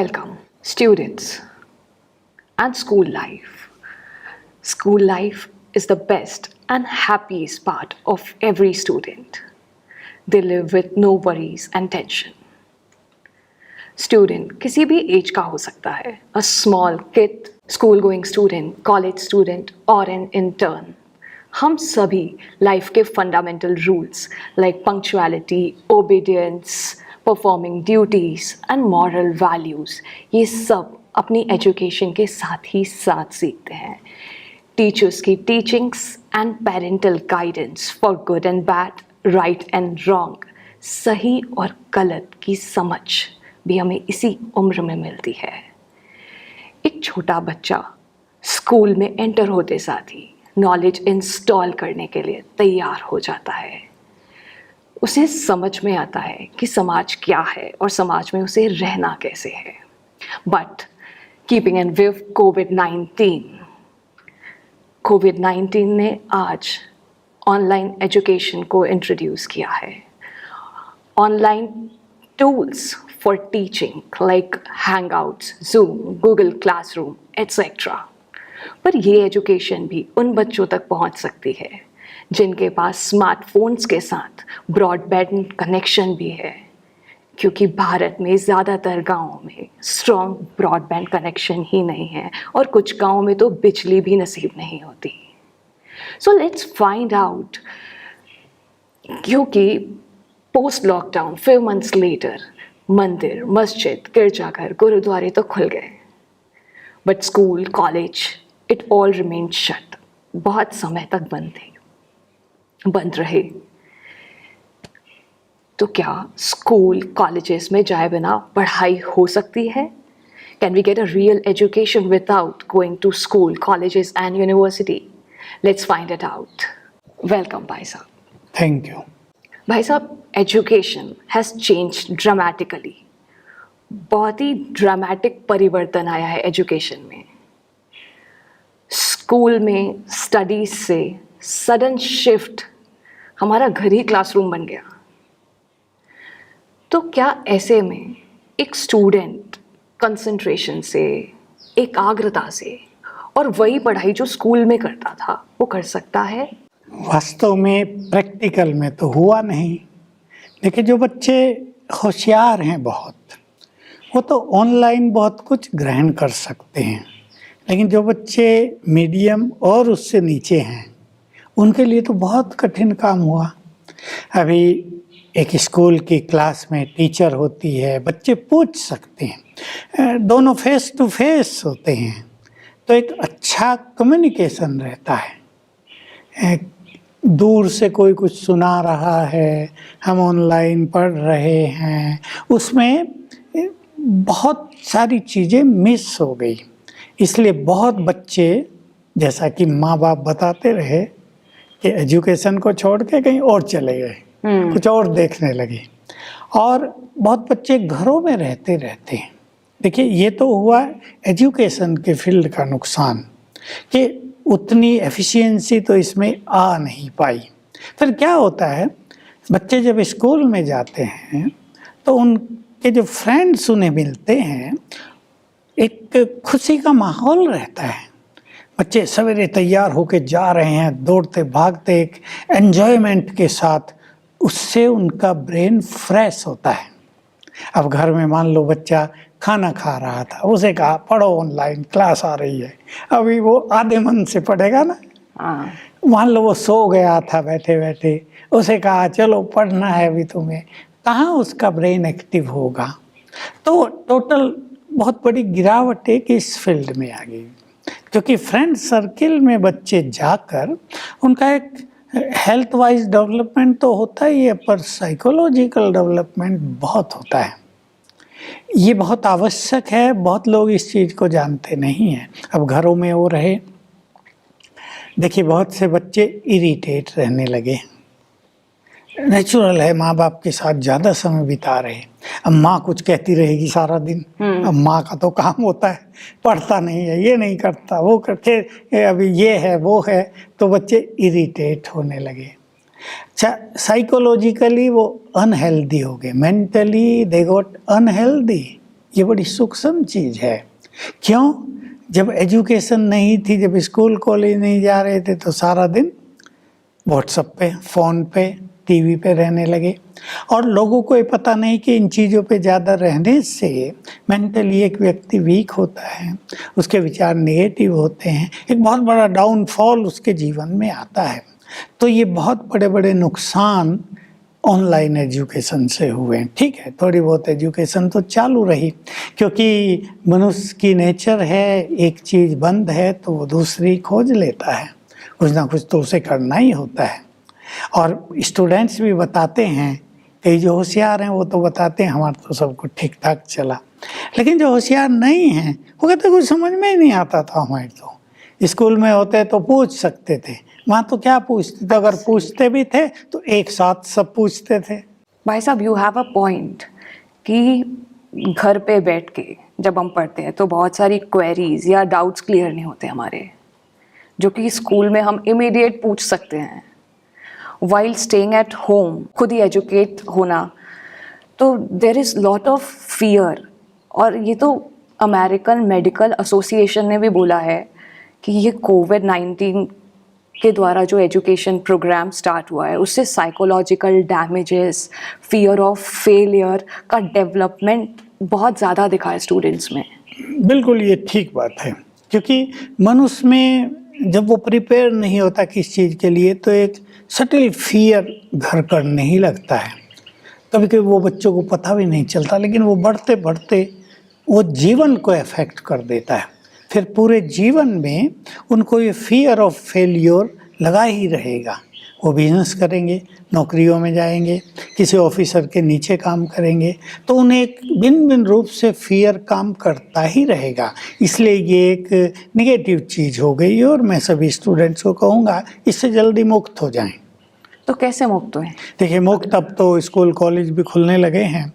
Welcome, students, and school life. School life is the best and happiest part of every student. They live with no worries and tension. Student किसी भी as का हो सकता है. A small kid, school going student, college student or an intern. हम सभी life के fundamental rules like punctuality, obedience, performing duties and moral values ये सब अपनी एजुकेशन के साथ ही साथ सीखते हैं. टीचर्स की teachings and parental guidance for good and bad, right and wrong, सही और गलत की समझ भी हमें इसी उम्र में मिलती है. एक छोटा बच्चा स्कूल में एंटर होते साथ ही नॉलेज इंस्टॉल करने के लिए तैयार हो जाता है. उसे समझ में आता है कि समाज क्या है और समाज में उसे रहना कैसे है. बट कीपिंग इन व्यू कोविड-19 ने आज ऑनलाइन एजुकेशन को इंट्रोड्यूस किया है. Online tools for teaching like Hangouts, zoom, Google classroom etcetera. पर ये एजुकेशन भी उन बच्चों तक पहुंच सकती है जिनके पास स्मार्टफोन्स के साथ ब्रॉडबैंड कनेक्शन भी है, क्योंकि भारत में ज़्यादातर गांवों में स्ट्रॉन्ग ब्रॉडबैंड कनेक्शन ही नहीं है और कुछ गांवों में तो बिजली भी नसीब नहीं होती. सो लेट्स फाइंड आउट, क्योंकि पोस्ट लॉकडाउन 5 months लेटर मंदिर, मस्जिद, गिरजाघर, गुरुद्वारे तो खुल गए, but school, college, it all remain shut. बहुत समय तक बंद रहे. तो क्या स्कूल कॉलेजेस में जाए बिना पढ़ाई हो सकती है? Can we get a real education without going to school, colleges and university? Let's find it out. Welcome भाई साहब. Thank you. भाई साहब, एजुकेशन हैज़ चेंज्ड ड्रामेटिकली. बहुत ही ड्रामेटिक परिवर्तन आया है एजुकेशन में. स्कूल में स्टडीज से सडन शिफ्ट हमारा घर ही क्लासरूम बन गया. तो क्या ऐसे में एक स्टूडेंट कंसंट्रेशन से, एकाग्रता से और वही पढ़ाई जो स्कूल में करता था वो कर सकता है? वास्तव में प्रैक्टिकल में तो हुआ नहीं. लेकिन जो बच्चे होशियार हैं बहुत, वो तो ऑनलाइन बहुत कुछ ग्रहण कर सकते हैं. लेकिन जो बच्चे मीडियम और उससे नीचे हैं, उनके लिए तो बहुत कठिन काम हुआ. अभी एक स्कूल की क्लास में टीचर होती है, बच्चे पूछ सकते हैं, दोनों फेस टू फेस होते हैं, तो एक अच्छा कम्युनिकेशन रहता है. दूर से कोई कुछ सुना रहा है, हम ऑनलाइन पढ़ रहे हैं, उसमें बहुत सारी चीज़ें मिस हो गई. इसलिए बहुत बच्चे, जैसा कि माँ बाप बताते रहे, कि एजुकेशन को छोड़ के कहीं और चले गए, कुछ और देखने लगे. और बहुत बच्चे घरों में रहते हैं. देखिए, ये तो हुआ एजुकेशन के फील्ड का नुकसान, कि उतनी एफिशिएंसी तो इसमें आ नहीं पाई. फिर क्या होता है, बच्चे जब स्कूल में जाते हैं तो उनके जो फ्रेंड्स उन्हें मिलते हैं, एक खुशी का माहौल रहता है. बच्चे सवेरे तैयार होके जा रहे हैं, दौड़ते भागते, एक एन्जॉयमेंट के साथ, उससे उनका ब्रेन फ्रेश होता है. अब घर में मान लो बच्चा खाना खा रहा था, उसे कहा पढ़ो, ऑनलाइन क्लास आ रही है, अभी वो आधे मन से पढ़ेगा ना. मान लो वो सो गया था बैठे बैठे, उसे कहा चलो पढ़ना है अभी तुम्हें, कहाँ उसका ब्रेन एक्टिव होगा. तो टोटल बहुत बड़ी गिरावट एक इस फील्ड में आ गई, क्योंकि फ्रेंड सर्किल में बच्चे जाकर उनका एक हेल्थ वाइज डेवलपमेंट तो होता ही है, पर साइकोलॉजिकल डेवलपमेंट बहुत होता है. ये बहुत आवश्यक है. बहुत लोग इस चीज़ को जानते नहीं हैं. अब घरों में वो रहे, देखिए बहुत से बच्चे इरिटेट रहने लगे. नेचुरल है, माँ बाप के साथ ज़्यादा समय बिता रहे. अब माँ कुछ कहती रहेगी सारा दिन. अब माँ का तो काम होता है, पढ़ता नहीं है, ये नहीं करता, वो करके, अभी ये है वो है, तो बच्चे इरिटेट होने लगे. अच्छा, साइकोलॉजिकली वो अनहेल्दी हो गए, मेंटली दे गॉट अनहेल्दी. ये बड़ी सूक्ष्म चीज़ है। क्यों? जब एजुकेशन नहीं थी, जब स्कूल कॉलेज नहीं जा रहे थे, तो सारा दिन व्हाट्सएप पे, फ़ोन पे, टीवी पे रहने लगे और लोगों को ये पता नहीं कि इन चीज़ों पे ज़्यादा रहने से मेंटली एक व्यक्ति वीक होता है, उसके विचार नेगेटिव होते हैं, एक बहुत बड़ा डाउनफॉल उसके जीवन में आता है। तो ये बहुत बड़े बड़े नुकसान ऑनलाइन एजुकेशन से हुए हैं। ठीक है, थोड़ी बहुत एजुकेशन तो चालू रही, क्योंकि मनुष्य की नेचर है, एक चीज़ बंद है तो वो दूसरी खोज लेता है, कुछ ना कुछ तो उसे करना ही होता है। और स्टूडेंट्स भी बताते हैं, कई जो होशियार हैं वो तो बताते हैं हमारा तो सब कुछ ठीक ठाक चला, लेकिन जो होशियार नहीं हैं वो कहते कुछ समझ में ही नहीं आता था हमारे तो। स्कूल में होते तो पूछ सकते थे, वहाँ तो क्या पूछते थे, अगर पूछते भी थे तो एक साथ सब पूछते थे। भाई साहब, यू हैव अ पॉइंट कि घर पे बैठ के जब हम पढ़ते हैं तो बहुत सारी क्वेरीज या डाउट्स क्लियर नहीं होते हमारे, जो कि स्कूल में हम इमीडिएट पूछ सकते हैं। वाइल स्टेइंग एट होम, खुद ही एजुकेट होना, तो there is lot of fear. और ये तो अमेरिकन मेडिकल एसोसिएशन ने भी बोला है कि ये कोविड-19 के द्वारा जो एजुकेशन प्रोग्राम स्टार्ट हुआ है उससे psychological damages, fear of failure का डेवलपमेंट बहुत ज़्यादा दिखा है स्टूडेंट्स में। बिल्कुल ये ठीक बात है, क्योंकि मनुष्य में जब वो प्रिपेयर नहीं होता किस चीज़ के लिए तो एक सटल फियर घर करने ही लगता है। कभी कभी वो बच्चों को पता भी नहीं चलता, लेकिन वो बढ़ते बढ़ते वो जीवन को अफेक्ट कर देता है। फिर पूरे जीवन में उनको ये फियर ऑफ फेल्योर लगा ही रहेगा। वो बिजनेस करेंगे, नौकरियों में जाएंगे, किसी ऑफिसर के नीचे काम करेंगे, तो उन्हें एक भिन्न भिन्न रूप से फियर काम करता ही रहेगा। इसलिए ये एक नेगेटिव चीज़ हो गई और मैं सभी स्टूडेंट्स को कहूँगा इससे जल्दी मुक्त हो जाएं। तो कैसे मुक्त हुए? देखिए, मुक्त अब तो स्कूल कॉलेज भी खुलने लगे हैं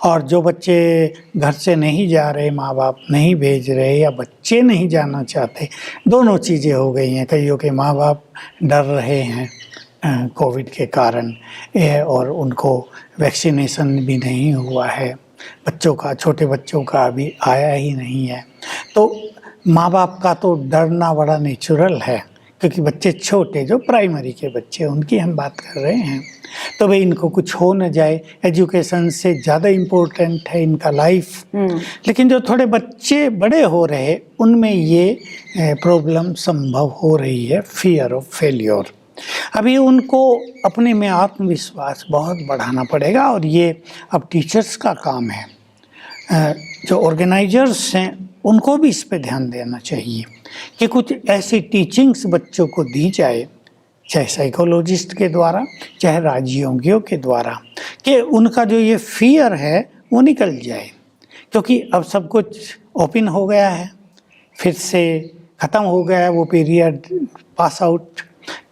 और जो बच्चे घर से नहीं जा रहे, माँ बाप नहीं भेज रहे या बच्चे नहीं जाना चाहते, दोनों चीज़ें हो गई हैं। कईयों के माँ बाप डर रहे हैं कोविड के कारण और उनको वैक्सीनेशन भी नहीं हुआ है, बच्चों का, छोटे बच्चों का अभी आया ही नहीं है। तो माँ बाप का तो डरना बड़ा नेचुरल है, क्योंकि बच्चे छोटे, जो प्राइमरी के बच्चे, उनकी हम बात कर रहे हैं। तो भाई इनको कुछ हो न जाए, एजुकेशन से ज़्यादा इम्पोर्टेंट है इनका लाइफ। लेकिन जो थोड़े बच्चे बड़े हो रहे उनमें ये प्रॉब्लम संभव हो रही है, फियर ऑफ फेल्योर। अभी उनको अपने में आत्मविश्वास बहुत बढ़ाना पड़ेगा और ये अब टीचर्स का काम है। जो ऑर्गेनाइजर्स हैं उनको भी इस पे ध्यान देना चाहिए कि कुछ ऐसी टीचिंग्स बच्चों को दी जाए, चाहे साइकोलॉजिस्ट के द्वारा, चाहे राजयोगियों के द्वारा, कि उनका जो ये फियर है वो निकल जाए। क्योंकि अब सब कुछ ओपन हो गया है, फिर से ख़त्म हो गया है वो पीरियड पास आउट,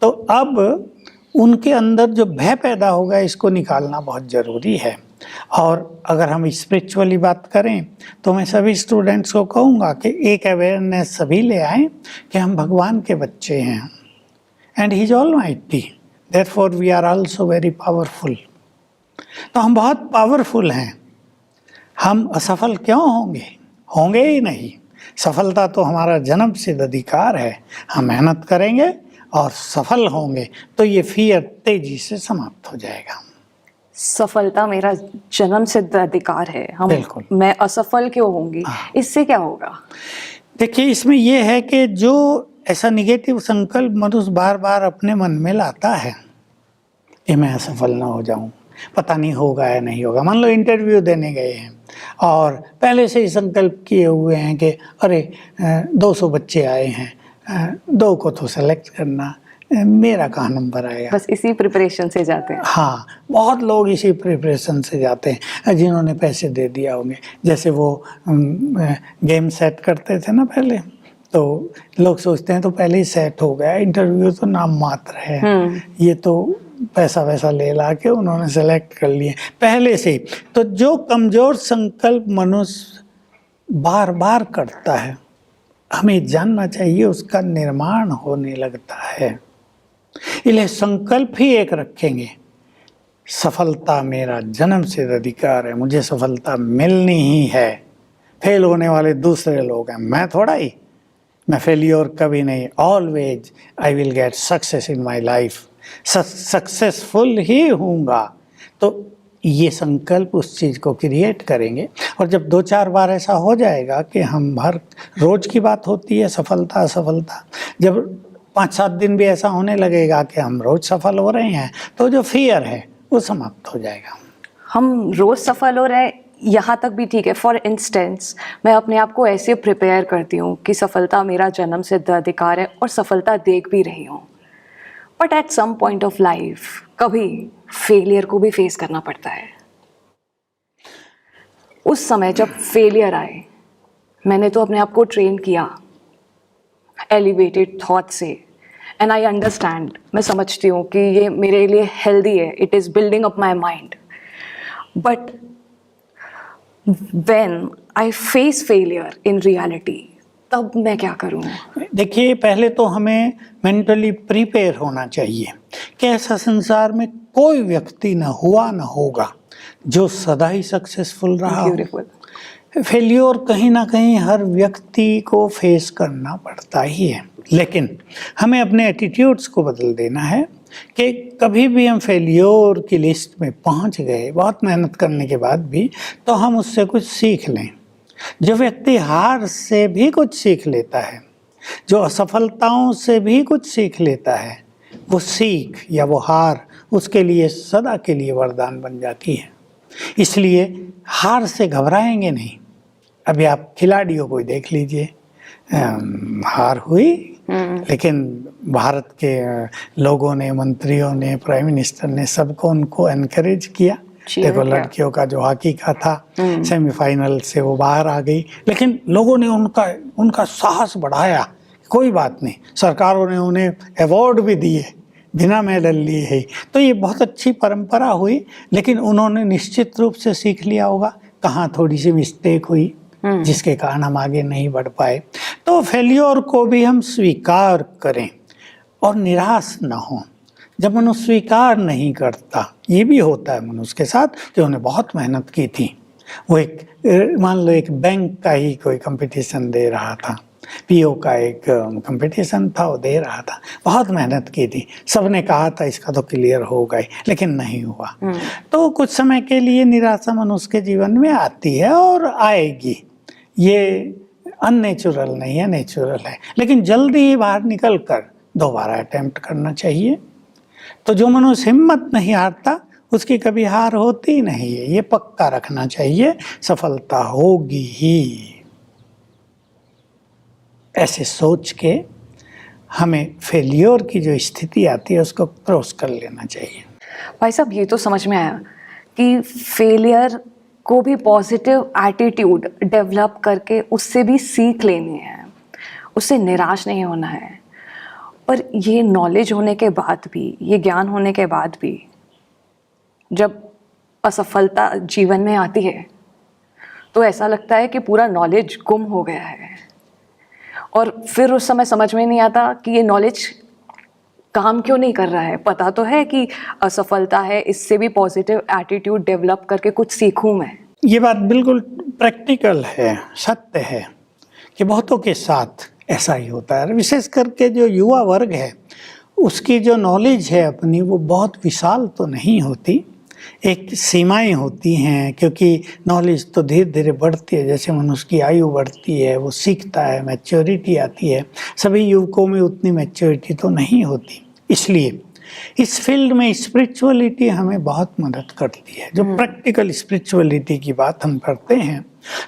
तो अब उनके अंदर जो भय पैदा हो गया इसको निकालना बहुत ज़रूरी है। और अगर हम स्पिरिचुअली बात करें तो मैं सभी स्टूडेंट्स को कहूँगा कि एक अवेयरनेस सभी ले आएं कि हम भगवान के बच्चे हैं and he is almighty, therefore we are also very powerful. तो हम बहुत पावरफुल हैं, हम असफल क्यों होंगे? होंगे ही नहीं। सफलता तो हमारा जन्म सिद्ध अधिकार है। हम मेहनत करेंगे और सफल होंगे तो ये फियर तेजी से समाप्त हो जाएगा। सफलता मेरा जन्म सिद्ध अधिकार है, बिल्कुल। मैं असफल क्यों होंगी? इससे क्या होगा? देखिए, इसमें यह है कि जो ऐसा निगेटिव संकल्प मनुष्य बार बार अपने मन में लाता है कि मैं असफल ना हो जाऊं, पता नहीं होगा या नहीं होगा। मान लो इंटरव्यू देने गए हैं और पहले से ही संकल्प किए हुए हैं कि अरे 200 बच्चे आए हैं, 2 को तो सेलेक्ट करना, मेरा कहाँ नंबर आएगा। बस इसी प्रिपरेशन से जाते हैं। हाँ, बहुत लोग इसी प्रिपरेशन से जाते हैं जिन्होंने पैसे दे दिया होंगे। जैसे वो गेम सेट करते थे ना पहले, तो लोग सोचते हैं तो पहले ही सेट हो गया, इंटरव्यू तो नाम मात्र है, ये तो पैसा वैसा ले ला के उन्होंने सेलेक्ट कर लिए पहले से ही। तो जो कमज़ोर संकल्प मनुष्य बार बार करता है, हमें जानना चाहिए उसका निर्माण होने लगता है। इसलिए संकल्प ही एक रखेंगे, सफलता मेरा जन्म सिद्ध अधिकार है, मुझे सफलता मिलनी ही है, फेल होने वाले दूसरे लोग हैं, मैं थोड़ा ही। मैं फेलियर कभी नहीं, always I will get success in my life, successful ही होऊंगा। तो ये संकल्प उस चीज़ को क्रिएट करेंगे, और जब 2-4 बार ऐसा हो जाएगा कि हम हर रोज की बात होती है सफलता असफलता, जब 5-7 दिन भी ऐसा होने लगेगा कि हम रोज सफल हो रहे हैं, तो जो फियर है वो समाप्त हो जाएगा। हम रोज सफल हो रहे हैं यहाँ तक भी ठीक है। फॉर इंस्टेंस, मैं अपने आप को ऐसे प्रिपेयर करती हूँ कि सफलता मेरा जन्म सिद्ध अधिकार है और सफलता देख भी रही हूँ, but at some point of life कभी फेलियर को भी फेस करना पड़ता है। उस समय जब फेलियर आए, मैंने तो अपने आप को ट्रेन किया एलिवेटेड थॉट से, एंड आई अंडरस्टैंड, मैं समझती हूँ कि ये मेरे लिए हेल्दी है, it is building up my mind. But when I face failure in reality, तब मैं क्या करूँ? देखिए, पहले तो हमें मेंटली प्रिपेयर होना चाहिए कि ऐसा संसार में कोई व्यक्ति न हुआ न होगा जो सदा ही सक्सेसफुल रहा हो। Beautiful. फेल्योर कहीं ना कहीं हर व्यक्ति को फेस करना पड़ता ही है, लेकिन हमें अपने एटीट्यूड्स को बदल देना है कि कभी भी हम फेल्योर की लिस्ट में पहुंच गए बहुत मेहनत करने के बाद भी, तो हम उससे कुछ सीख लें। जो व्यक्ति हार से भी कुछ सीख लेता है, जो असफलताओं से भी कुछ सीख लेता है, वो सीख या वो हार उसके लिए सदा के लिए वरदान बन जाती है। इसलिए हार से घबराएंगे नहीं। अभी आप खिलाड़ियों को देख लीजिए, हार हुई, लेकिन भारत के लोगों ने, मंत्रियों ने, प्राइम मिनिस्टर ने, सबको उनको एनकरेज किया। देखो, लड़कियों का जो हॉकी का था, सेमीफाइनल से वो बाहर आ गई, लेकिन लोगों ने उनका साहस बढ़ाया। कोई बात नहीं, सरकारों ने उन्हें अवार्ड भी दिए बिना मेडल लिए ही। तो ये बहुत अच्छी परंपरा हुई, लेकिन उन्होंने निश्चित रूप से सीख लिया होगा कहाँ थोड़ी सी मिस्टेक हुई जिसके कारण हम आगे नहीं बढ़ पाए। तो फेल्योर को भी हम स्वीकार करें और निराश न हों। जब मनुष्य स्वीकार नहीं करता, ये भी होता है मनुष्य के साथ कि उन्हें बहुत मेहनत की थी, वो एक मान लो एक बैंक का ही कोई कंपटीशन दे रहा था, पीओ का एक कंपटीशन था, वो दे रहा था, बहुत मेहनत की थी, सबने कहा था इसका तो क्लियर होगा ही, लेकिन नहीं हुआ। तो कुछ समय के लिए निराशा मनुष्य के जीवन में आती है और आएगी, ये अननेचुरल नहीं है, नेचुरल है, लेकिन जल्दी ही बाहर निकल कर दोबारा अटेम्प्ट करना चाहिए। तो जो मनुष्य हिम्मत नहीं हारता, उसकी कभी हार होती नहीं है, ये पक्का रखना चाहिए, सफलता होगी ही। ऐसे सोच के हमें फेलियर की जो स्थिति आती है उसको क्रॉस कर लेना चाहिए। भाई साहब, ये तो समझ में आया कि फेलियर को भी पॉजिटिव एटीट्यूड डेवलप करके उससे भी सीख लेनी है, उससे निराश नहीं होना है। पर ये नॉलेज होने के बाद भी, ये ज्ञान होने के बाद भी, जब असफलता जीवन में आती है तो ऐसा लगता है कि पूरा नॉलेज गुम हो गया है, और फिर उस समय समझ में नहीं आता कि ये नॉलेज काम क्यों नहीं कर रहा है। पता तो है कि असफलता है, इससे भी पॉजिटिव एटीट्यूड डेवलप करके कुछ सीखूं मैं। ये बात बिल्कुल प्रैक्टिकल है, सत्य है कि बहुतों के साथ ऐसा ही होता है। विशेष करके जो युवा वर्ग है, उसकी जो नॉलेज है अपनी, वो बहुत विशाल तो नहीं होती, एक सीमाएं होती हैं, क्योंकि नॉलेज तो धीरे धीरे बढ़ती है, जैसे मनुष्य की आयु बढ़ती है, वो सीखता है, मैच्योरिटी आती है। सभी युवकों में उतनी मैच्योरिटी तो नहीं होती, इसलिए इस फील्ड में स्पिरिचुअलिटी हमें बहुत मदद करती है। जो प्रैक्टिकल स्पिरिचुअलिटी की बात हम करते हैं,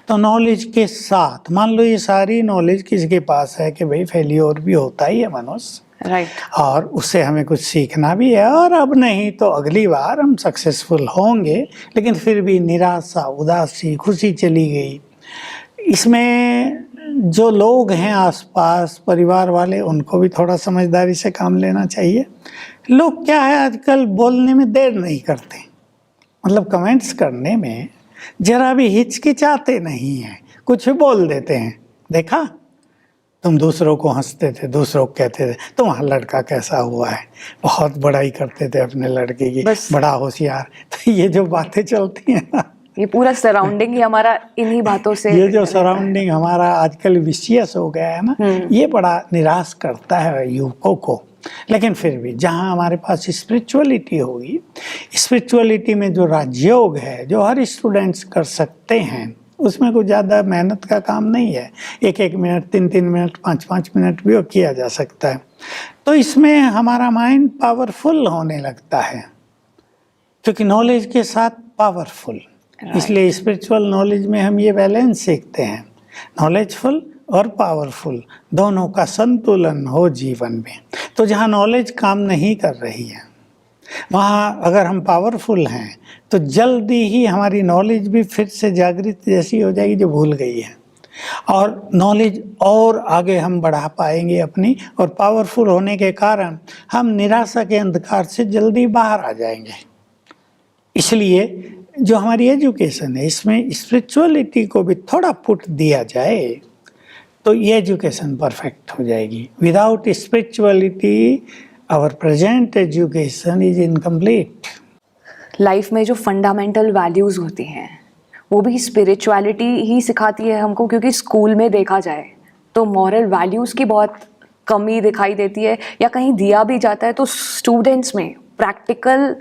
तो नॉलेज के साथ, मान लो ये सारी नॉलेज किसी के पास है कि भाई फेलियर भी होता ही है मनुष्य, राइट, और उससे हमें कुछ सीखना भी है, और अब नहीं तो अगली बार हम सक्सेसफुल होंगे, लेकिन फिर भी निराशा, उदासी, खुशी चली गई। इसमें जो लोग हैं आसपास, परिवार वाले, उनको भी थोड़ा समझदारी से काम लेना चाहिए। लोग क्या है, आजकल बोलने में देर नहीं करते, मतलब कमेंट्स करने में जरा भी हिचकिचाते नहीं हैं, कुछ भी बोल देते हैं। देखा, तुम दूसरों को हंसते थे, दूसरों को कहते थे तुम्हारा लड़का कैसा हुआ है, बहुत बड़ाई करते थे अपने लड़के की, बड़ा होशियार। तो ये जो बातें चलती हैं ना, ये पूरा सराउंडिंग ही हमारा इन्हीं बातों से ये जो रहता है। सराउंडिंग हमारा आजकल विशियस हो गया है ना, ये बड़ा निराश करता है युवकों को। लेकिन फिर भी जहाँ हमारे पास स्पिरिचुअलिटी होगी, स्पिरिचुअलिटी में जो राजयोग है जो हर स्टूडेंट्स कर सकते हैं, उसमें कुछ ज़्यादा मेहनत का काम नहीं है। 1-1 मिनट, 3-3 मिनट, 5-5 मिनट भी वो किया जा सकता है। तो इसमें हमारा माइंड पावरफुल होने लगता है, क्योंकि नॉलेज के साथ पावरफुल। इसलिए स्पिरिचुअल नॉलेज में हम ये बैलेंस सीखते हैं, नॉलेजफुल और पावरफुल दोनों का संतुलन हो जीवन में। तो जहाँ नॉलेज काम नहीं कर रही है, वहाँ अगर हम पावरफुल हैं तो जल्दी ही हमारी नॉलेज भी फिर से जागृत जैसी हो जाएगी जो भूल गई है, और नॉलेज और आगे हम बढ़ा पाएंगे अपनी, और पावरफुल होने के कारण हम निराशा के अंधकार से जल्दी बाहर आ जाएंगे। इसलिए जो हमारी एजुकेशन है, इसमें स्पिरिचुअलिटी को भी थोड़ा पुट दिया जाए तो ये एजुकेशन परफेक्ट हो जाएगी। Without spirituality our present education is incomplete. Life में जो फंडामेंटल वैल्यूज़ होती हैं वो भी स्पिरिचुअलिटी ही सिखाती है हमको, क्योंकि स्कूल में देखा जाए तो मॉरल वैल्यूज़ की बहुत कमी दिखाई देती है, या कहीं दिया भी जाता है तो स्टूडेंट्स में प्रैक्टिकल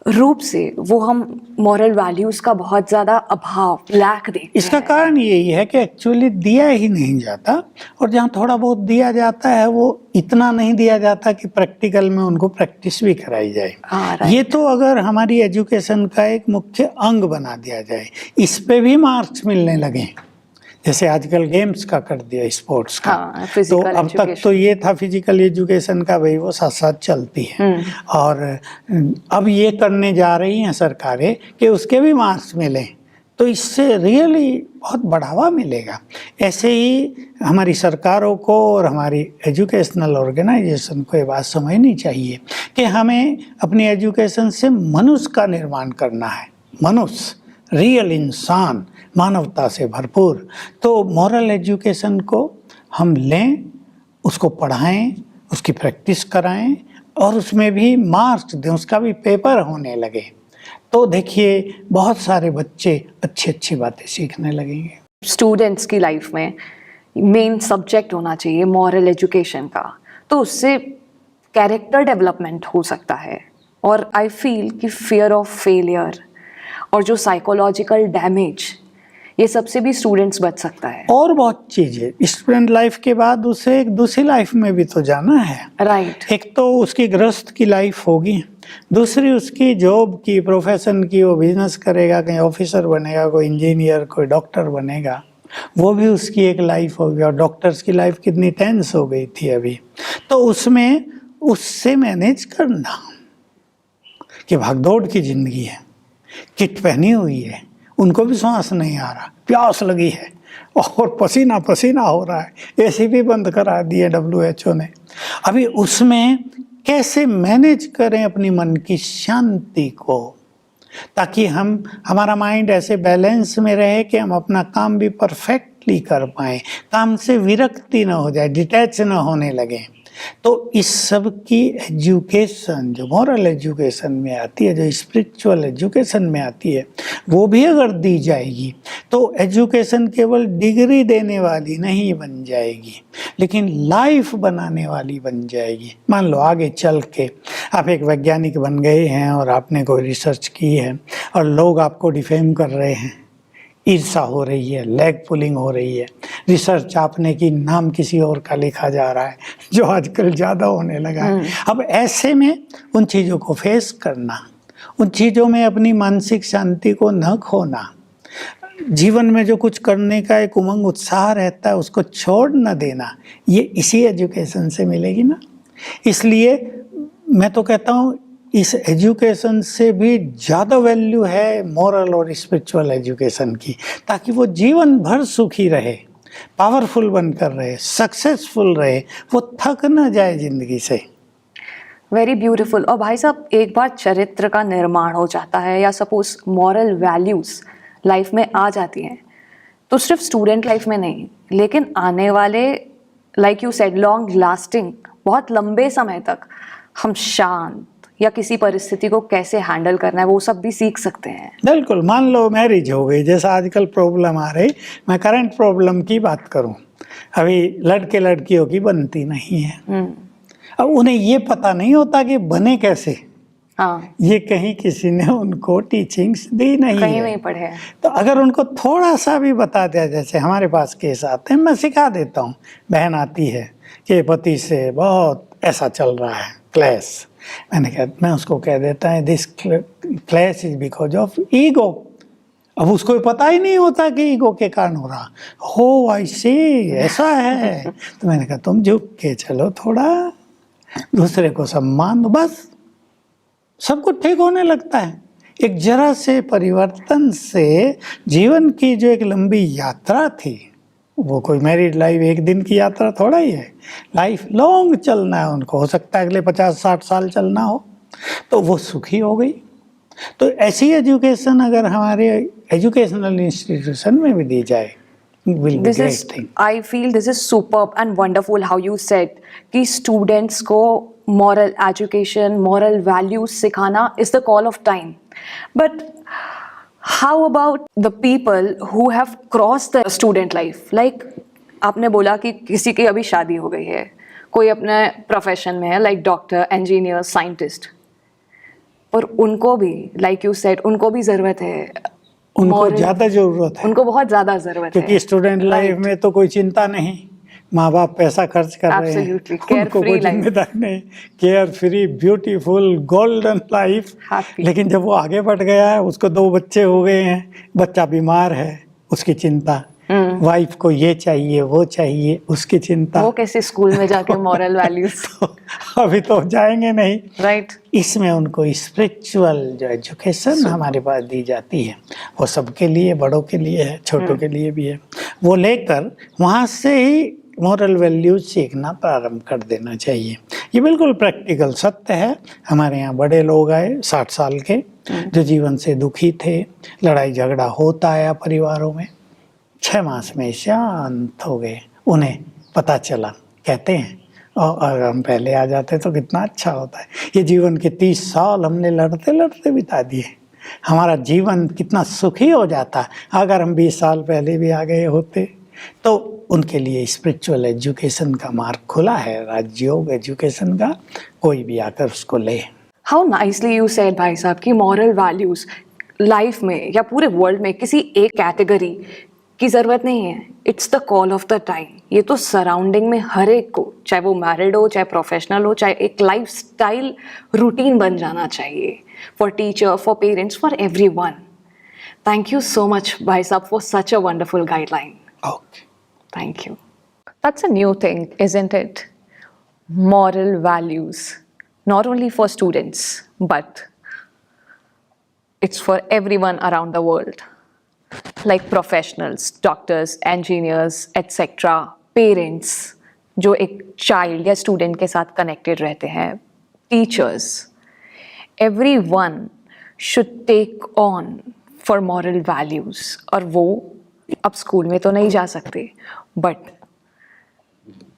रूप से वो हम मॉरल वैल्यूज़ का बहुत ज़्यादा अभाव, लैक देखते हैं। इसका कारण यही है कि एक्चुअली दिया ही नहीं जाता, और जहाँ थोड़ा बहुत दिया जाता है वो इतना नहीं दिया जाता कि प्रैक्टिकल में उनको प्रैक्टिस भी कराई जाए। ये तो अगर हमारी एजुकेशन का एक मुख्य अंग बना दिया जाए, इस पे भी मार्क्स मिलने लगे, जैसे आजकल गेम्स का कर दिया, स्पोर्ट्स का। तो अब तक तो ये था फिजिकल एजुकेशन का, भाई वो साथ साथ चलती है, और अब ये करने जा रही हैं सरकारें कि उसके भी मार्क्स मिलें, तो इससे रियली बहुत बढ़ावा मिलेगा। ऐसे ही हमारी सरकारों को और हमारी एजुकेशनल ऑर्गेनाइजेशन को ये बात समझनी चाहिए कि हमें अपनी एजुकेशन से मनुष्य का निर्माण करना है, मनुष्य, रियल इंसान, मानवता से भरपूर। तो मॉरल एजुकेशन को हम लें, उसको पढ़ाएं, उसकी प्रैक्टिस कराएं, और उसमें भी मार्क्स दें, उसका भी पेपर होने लगे, तो देखिए बहुत सारे बच्चे अच्छी अच्छी बातें सीखने लगेंगे। स्टूडेंट्स की लाइफ में मेन सब्जेक्ट होना चाहिए मॉरल एजुकेशन का, तो उससे कैरेक्टर डेवलपमेंट हो सकता है। और आई फील कि फियर ऑफ फेलियर और जो साइकोलॉजिकल डैमेज, ये सबसे भी स्टूडेंट्स बच सकता है। और बहुत चीज़ें स्टूडेंट लाइफ के बाद उसे एक दूसरी लाइफ में भी तो जाना है। राइट। एक तो उसकी गृहस्थ की लाइफ होगी, दूसरी उसकी जॉब की, प्रोफेशन की, वो बिजनेस करेगा, कहीं ऑफिसर बनेगा, कोई इंजीनियर, कोई डॉक्टर बनेगा, वो भी उसकी एक लाइफ होगी। और डॉक्टर्स की लाइफ कितनी टेंस हो गई थी अभी, तो उसमें उससे मैनेज करना कि भागदौड़ की ज़िंदगी है, किट पहनी हुई है, उनको भी सांस नहीं आ रहा, प्यास लगी है और पसीना पसीना हो रहा है, एसी भी बंद करा दिए WHO ने। अभी उसमें कैसे मैनेज करें अपनी मन की शांति को, ताकि हमारा माइंड ऐसे बैलेंस में रहे कि हम अपना काम भी परफेक्टली कर पाएँ, काम से विरक्ति न हो जाए, डिटैच न होने लगे। तो इस सब की एजुकेशन जो मॉरल एजुकेशन में आती है, जो स्पिरिचुअल एजुकेशन में आती है, वो भी अगर दी जाएगी तो एजुकेशन केवल डिग्री देने वाली नहीं बन जाएगी, लेकिन लाइफ बनाने वाली बन जाएगी। मान लो आगे चल के आप एक वैज्ञानिक बन गए हैं और आपने कोई रिसर्च की है और लोग आपको डिफेम कर रहे हैं, ईर्षा हो रही है, लेग पुलिंग हो रही है, रिसर्च आपने की, नाम किसी और का लिखा जा रहा है, जो आजकल ज़्यादा होने लगा है। अब ऐसे में उन चीज़ों को फेस करना, उन चीज़ों में अपनी मानसिक शांति को न खोना, जीवन में जो कुछ करने का एक उमंग उत्साह रहता है उसको छोड़ न देना, ये इसी एजुकेशन से मिलेगी ना। इसलिए मैं तो कहता हूँ इस एजुकेशन से भी ज़्यादा वैल्यू है मॉरल और स्पिरिचुअल एजुकेशन की, ताकि वो जीवन भर सुखी रहे, पावरफुल बनकर रहे, सक्सेसफुल रहे, वो थक न जाए ज़िंदगी से। Very beautiful. और भाई साहब, एक बार चरित्र का निर्माण हो जाता है या सपोज मॉरल वैल्यूज़ लाइफ में आ जाती हैं, तो सिर्फ स्टूडेंट लाइफ में नहीं, लेकिन आने वाले, like you said, long lasting, बहुत लंबे समय तक हम शांत या किसी परिस्थिति को कैसे हैंडल करना है वो सब भी सीख सकते हैं। बिल्कुल, मान लो मैरिज हो गई, जैसा आजकल प्रॉब्लम आ रही, मैं करंट प्रॉब्लम की बात करूं, अभी लड़के लड़कियों की बनती नहीं है। अब उन्हें ये पता नहीं होता कि बने कैसे, हाँ, ये कहीं किसी ने उनको टीचिंग्स दी नहीं कहीं है। नहीं पढ़े हैं। तो अगर उनको थोड़ा सा भी बता दिया, जैसे हमारे पास केस आते हैं, मैं सिखा देता हूँ, बहन आती है कि पति से बहुत ऐसा चल रहा है, क्लैश। मैं उसको कह देता है this clash is because of ego. अब उसको पता ही नहीं होता कि ईगो के कारण हो रहा हो, आई सी ऐसा है। तो मैंने कहा तुम झुक के चलो, थोड़ा दूसरे को सम्मान दो, बस सब कुछ ठीक होने लगता है। एक जरा से परिवर्तन से जीवन की जो एक लंबी यात्रा थी, वो कोई मैरिड लाइफ एक दिन की यात्रा थोड़ा ही है, लाइफ लॉन्ग चलना है उनको। हो सकता है अगले 50-60 साल चलना हो, तो वो सुखी हो गई। तो ऐसी एजुकेशन अगर हमारे एजुकेशनल इंस्टीट्यूशन में भी दी जाए, will be This great is, thing. I feel this is superb and wonderful how you said कि students को moral education, moral values सिखाना is the call of time. But how about the people who have crossed the student life? Like आपने बोला कि किसी की अभी शादी हो गई है, कोई अपने प्रोफेशन में है, लाइक डॉक्टर, इंजीनियर, साइंटिस्ट, पर उनको भी लाइक यू सेड उनको भी ज़रूरत है, उनको moral- ज़्यादा ज़रूरत है, उनको बहुत ज़्यादा ज़रूरत है, क्योंकि स्टूडेंट लाइफ में तो कोई चिंता नहीं, माँ बाप पैसा खर्च कर रहे हैं, Absolutely, carefree उनको कोई life. जिम्मेदारी नहीं, care free beautiful golden life. Happy. लेकिन जब वो आगे बढ़ गया है, उसको 2 बच्चे हो गए हैं, बच्चा बीमार है, उसकी चिंता, वाइफ को ये चाहिए वो चाहिए, उसकी चिंता। वो कैसे स्कूल में जाके मॉरल वैल्यूज, तो अभी तो जाएंगे नहीं, राइट? इसमें उनको स्पिरिचुअल जो एजुकेशन हमारे पास दी जाती है, वो सबके लिए, बड़ों के लिए है, छोटों के लिए भी है। वो लेकर वहाँ से ही मॉरल वैल्यूज सीखना प्रारंभ कर देना चाहिए। ये बिल्कुल प्रैक्टिकल सत्य है। हमारे यहाँ बड़े लोग आए 60 साल के, जो जीवन से दुखी थे, लड़ाई झगड़ा होता आया परिवारों में, 6 मास में शांत हो गए। उन्हें पता चला, कहते हैं और अगर हम पहले आ जाते तो कितना अच्छा होता है। ये जीवन के 30 साल हमने लड़ते लड़ते बिता दिए, हमारा जीवन कितना सुखी हो जाता अगर हम 20 साल पहले भी आ गए होते। तो उनके लिए स्पिरिचुअल एजुकेशन का मार्ग खुला है, राजयोग एजुकेशन का, कोई भी आकर उसको ले। हाउ नाइसली यू सेड भाई साहब कि मॉरल वैल्यूज लाइफ में या पूरे वर्ल्ड में किसी एक कैटेगरी की ज़रूरत नहीं है, it's the call of the time. ये तो सराउंडिंग में हर एक को, चाहे वो मैरिड हो, चाहे प्रोफेशनल हो, चाहे एक लाइफ स्टाइल रूटीन बन जाना चाहिए, for teacher, for parents, for every one. Thank you so much भाई साहब for such a wonderful guideline. Okay, Thank you. That's a new thing, isn't it? Moral values, not only for students, but it's for everyone around the world. Like professionals, doctors, engineers, etc. Parents, जो एक child या student के साथ connected रहते हैं, teachers, everyone should take on for moral values. और वो अब स्कूल में तो नहीं जा सकते, but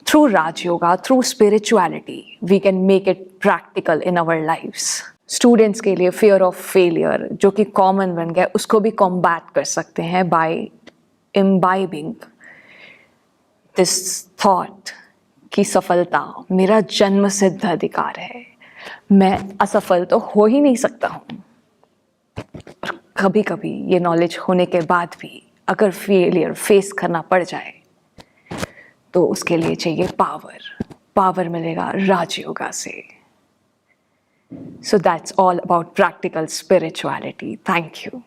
through Raj yoga, through spirituality we can make it practical in our lifes. Students के लिए फियर ऑफ फेलियर जो कि कॉमन बन गया, उसको भी कॉम्बैट कर सकते हैं बाय इम्बाइबिंग दिस थॉट कि सफलता मेरा जन्मसिद्ध अधिकार है, मैं असफल तो हो ही नहीं सकता हूँ। और कभी कभी ये नॉलेज होने के बाद भी अगर फेलियर फेस करना पड़ जाए तो उसके लिए चाहिए पावर मिलेगा राजयोगा से। So that's all about practical spirituality. Thank you.